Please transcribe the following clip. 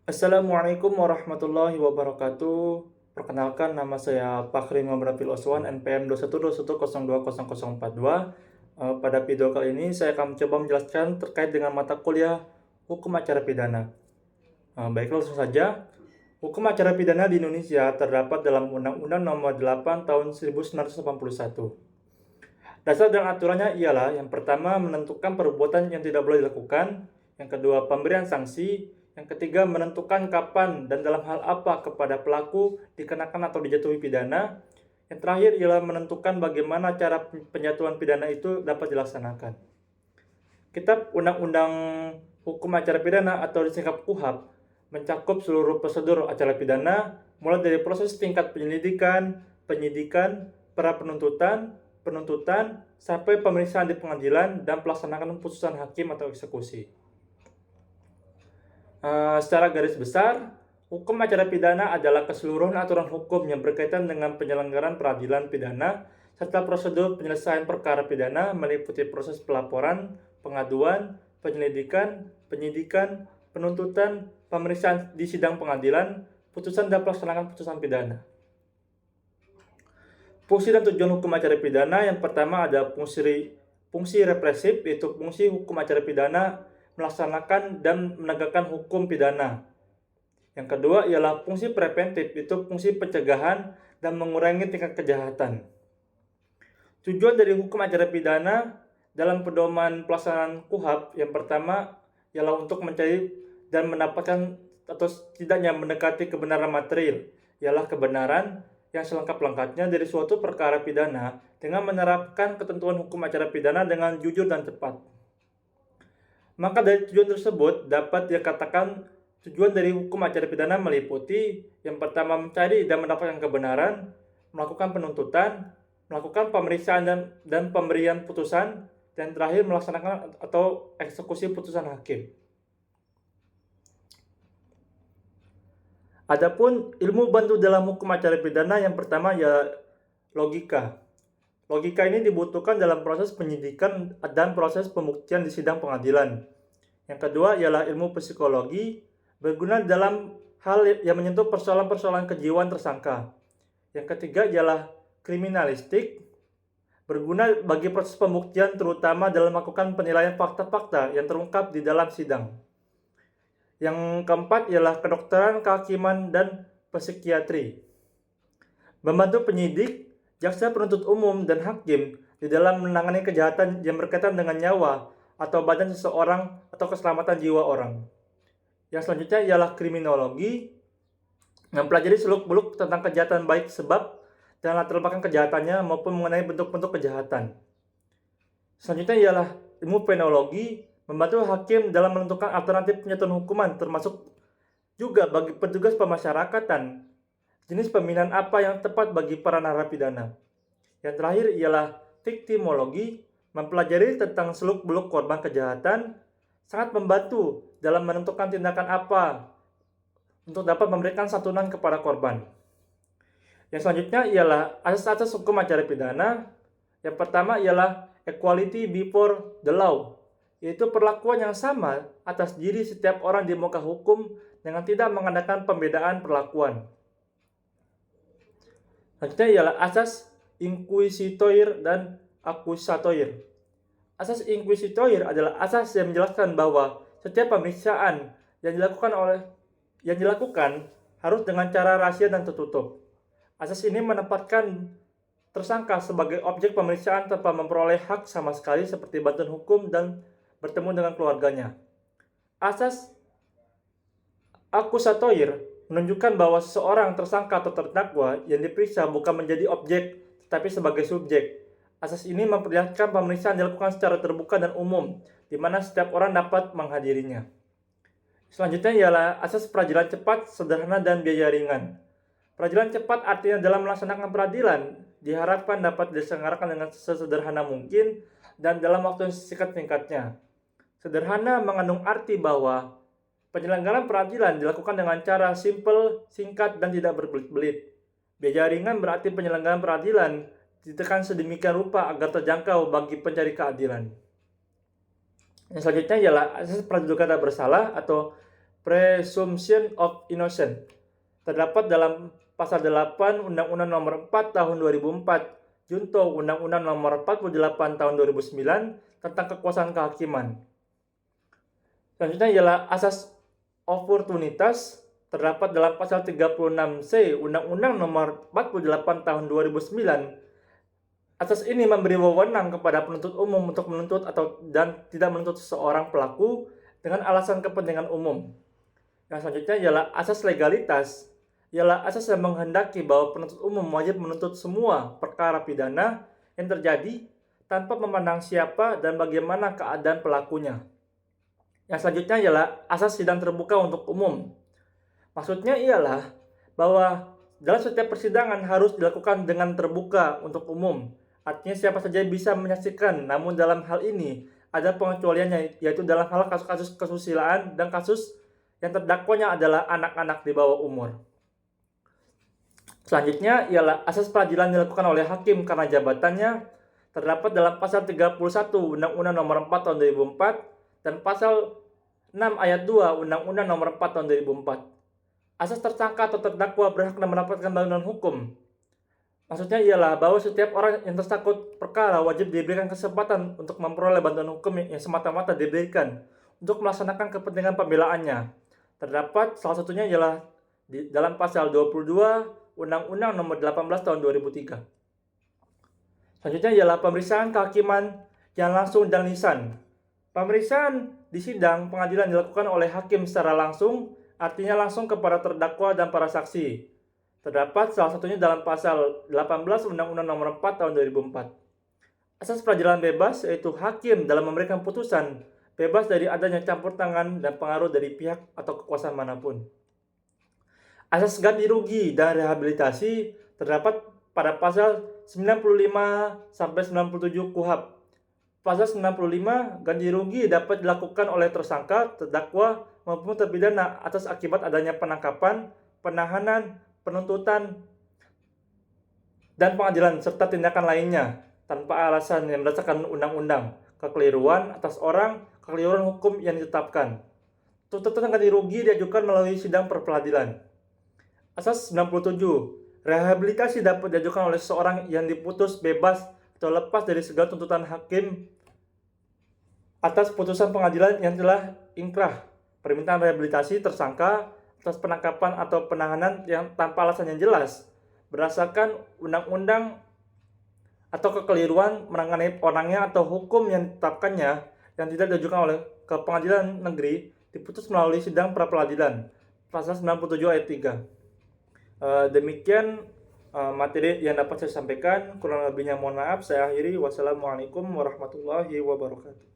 Assalamualaikum warahmatullahi wabarakatuh. Perkenalkan, nama saya Fakhri Muhammad Rafil Oswan, NPM 21210200042. Pada video kali ini saya akan mencoba menjelaskan terkait dengan mata kuliah Hukum Acara Pidana. Baiklah, langsung saja. Hukum acara pidana di Indonesia terdapat dalam Undang-Undang Nomor 8 Tahun 1981. Dasar dan aturannya ialah yang pertama menentukan perbuatan yang tidak boleh dilakukan, yang kedua pemberian sanksi, yang ketiga menentukan kapan dan dalam hal apa kepada pelaku dikenakan atau dijatuhi pidana, yang terakhir ialah menentukan bagaimana cara penjatuhan pidana itu dapat dilaksanakan. Kitab Undang-Undang Hukum Acara Pidana atau disingkat KUHP mencakup seluruh prosedur acara pidana mulai dari proses tingkat penyelidikan, penyidikan, pra penuntutan, penuntutan, sampai pemeriksaan di pengadilan dan pelaksanaan putusan hakim atau eksekusi. Secara garis besar, hukum acara pidana adalah keseluruhan aturan hukum yang berkaitan dengan penyelenggaraan peradilan pidana serta prosedur penyelesaian perkara pidana meliputi proses pelaporan, pengaduan, penyelidikan, penyidikan, penuntutan, pemeriksaan di sidang pengadilan, putusan dan pelaksanaan putusan pidana. Fungsi dan tujuan hukum acara pidana yang pertama ada fungsi represif, yaitu fungsi hukum acara pidana melaksanakan dan menegakkan hukum pidana. Yang kedua ialah fungsi preventif, yaitu fungsi pencegahan dan mengurangi tingkat kejahatan. Tujuan dari hukum acara pidana dalam pedoman pelaksanaan KUHP yang pertama ialah untuk mencari dan mendapatkan atau setidaknya mendekati kebenaran material, ialah kebenaran yang selengkap-lengkapnya dari suatu perkara pidana dengan menerapkan ketentuan hukum acara pidana dengan jujur dan cepat. Maka dari tujuan tersebut dapat dikatakan tujuan dari hukum acara pidana meliputi yang pertama mencari dan mendapatkan kebenaran, melakukan penuntutan, melakukan pemeriksaan dan pemberian putusan, dan terakhir melaksanakan atau eksekusi putusan hakim. Adapun ilmu bantu dalam hukum acara pidana yang pertama ya logika. Logika ini dibutuhkan dalam proses penyidikan dan proses pembuktian di sidang pengadilan. Yang kedua ialah ilmu psikologi, berguna dalam hal yang menyentuh persoalan-persoalan kejiwaan tersangka. Yang ketiga ialah kriminalistik, berguna bagi proses pembuktian terutama dalam melakukan penilaian fakta-fakta yang terungkap di dalam sidang. Yang keempat ialah kedokteran, kehakiman, dan psikiatri. Membantu penyidik, jaksa penuntut umum, dan hakim di dalam menangani kejahatan yang berkaitan dengan nyawa atau badan seseorang atau keselamatan jiwa orang. Yang selanjutnya ialah kriminologi, mempelajari seluk-beluk tentang kejahatan baik sebab dan latar belakang kejahatannya maupun mengenai bentuk-bentuk kejahatan. Selanjutnya ialah ilmu penologi, membantu hakim dalam menentukan alternatif penyatuan hukuman termasuk juga bagi petugas pemasyarakatan, jenis pembinaan apa yang tepat bagi para narapidana. Yang terakhir ialah viktimologi, mempelajari tentang seluk-beluk korban kejahatan, sangat membantu dalam menentukan tindakan apa untuk dapat memberikan santunan kepada korban. Yang selanjutnya ialah asas-asas hukum acara pidana. Yang pertama ialah equality before the law, yaitu perlakuan yang sama atas diri setiap orang di muka hukum dengan tidak mengadakan pembedaan perlakuan. Selanjutnya ialah asas inquisitoire dan accusatoire. Asas inquisitoire adalah asas yang menjelaskan bahwa setiap pemeriksaan yang dilakukan harus dengan cara rahasia dan tertutup. Asas ini menempatkan tersangka sebagai objek pemeriksaan tanpa memperoleh hak sama sekali seperti bantuan hukum dan bertemu dengan keluarganya. Asas accusatoire menunjukkan bahwa seseorang tersangka atau terdakwa yang diperiksa bukan menjadi objek tetapi sebagai subjek. Asas ini memperlihatkan pemeriksaan dilakukan secara terbuka dan umum, di mana setiap orang dapat menghadirinya. Selanjutnya ialah asas peradilan cepat, sederhana, dan biaya ringan. Peradilan cepat artinya dalam melaksanakan peradilan diharapkan dapat diselenggarakan dengan sesederhana mungkin dan dalam waktu yang singkat-singkatnya. Sederhana mengandung arti bahwa penyelenggaraan peradilan dilakukan dengan cara simple, singkat, dan tidak berbelit-belit. Biaya ringan berarti penyelenggaraan peradilan ditekan sedemikian rupa agar terjangkau bagi pencari keadilan. Yang selanjutnya ialah asas praduga tak bersalah atau presumption of innocence. Terdapat dalam pasal 8 Undang-Undang Nomor 4 Tahun 2004, junto Undang-Undang Nomor 48 Tahun 2009 tentang kekuasaan kehakiman. Selanjutnya ialah asas oportunitas, terdapat dalam pasal 36C Undang-Undang Nomor 48 Tahun 2009. Asas ini memberi wewenang kepada penuntut umum untuk menuntut dan tidak menuntut seseorang pelaku dengan alasan kepentingan umum. Yang selanjutnya ialah asas legalitas, ialah asas yang menghendaki bahwa penuntut umum wajib menuntut semua perkara pidana yang terjadi tanpa memandang siapa dan bagaimana keadaan pelakunya. Yang selanjutnya ialah asas sidang terbuka untuk umum. Maksudnya ialah bahwa dalam setiap persidangan harus dilakukan dengan terbuka untuk umum. Artinya siapa saja bisa menyaksikan, namun dalam hal ini ada pengecualiannya, yaitu dalam hal kasus-kasus kesusilaan dan kasus yang terdakwanya adalah anak-anak di bawah umur. Selanjutnya ialah asas peradilan dilakukan oleh hakim karena jabatannya, terdapat dalam pasal 31 Undang-Undang Nomor 4 Tahun 2004 dan pasal 6 ayat 2 Undang-Undang Nomor 4 Tahun 2004. Asas tersangka atau terdakwa berhak mendapatkan bantuan hukum. Maksudnya ialah bahwa setiap orang yang tersangkut perkara wajib diberikan kesempatan untuk memperoleh bantuan hukum yang semata-mata diberikan untuk melaksanakan kepentingan pembelaannya. Terdapat salah satunya ialah di dalam pasal 22 Undang-Undang Nomor 18 Tahun 2003. Selanjutnya ialah pemeriksaan kehakiman yang langsung dan lisan. Pemeriksaan di sidang pengadilan dilakukan oleh hakim secara langsung, artinya langsung kepada terdakwa dan para saksi. Terdapat salah satunya dalam pasal 18 Undang-Undang Nomor 4 Tahun 2004. Asas peradilan bebas yaitu hakim dalam memberikan putusan bebas dari adanya campur tangan dan pengaruh dari pihak atau kekuasaan manapun. Asas ganti rugi dan rehabilitasi terdapat pada pasal 95 sampai 97 KUHP. Pasal 95, ganti rugi dapat dilakukan oleh tersangka, terdakwa maupun terpidana atas akibat adanya penangkapan, penahanan, penuntutan, dan pengadilan serta tindakan lainnya tanpa alasan yang berdasarkan undang-undang, kekeliruan atas orang, kekeliruan hukum yang ditetapkan. Tuntutan ganti rugi diajukan melalui sidang peradilan. Asas 97, rehabilitasi dapat diajukan oleh seseorang yang diputus bebas atau lepas dari segala tuntutan hakim atas putusan pengadilan yang telah ingkrah. Permintaan rehabilitasi tersangka atas penangkapan atau penahanan yang tanpa alasan yang jelas berdasarkan undang-undang atau kekeliruan menangani orangnya atau hukum yang ditetapkannya yang tidak diajukan oleh ke pengadilan negeri diputus melalui sidang pra-peradilan pasal 97 ayat 3. Demikian materi yang dapat saya sampaikan, kurang lebihnya mohon maaf. Saya akhiri. Wassalamualaikum warahmatullahi wabarakatuh.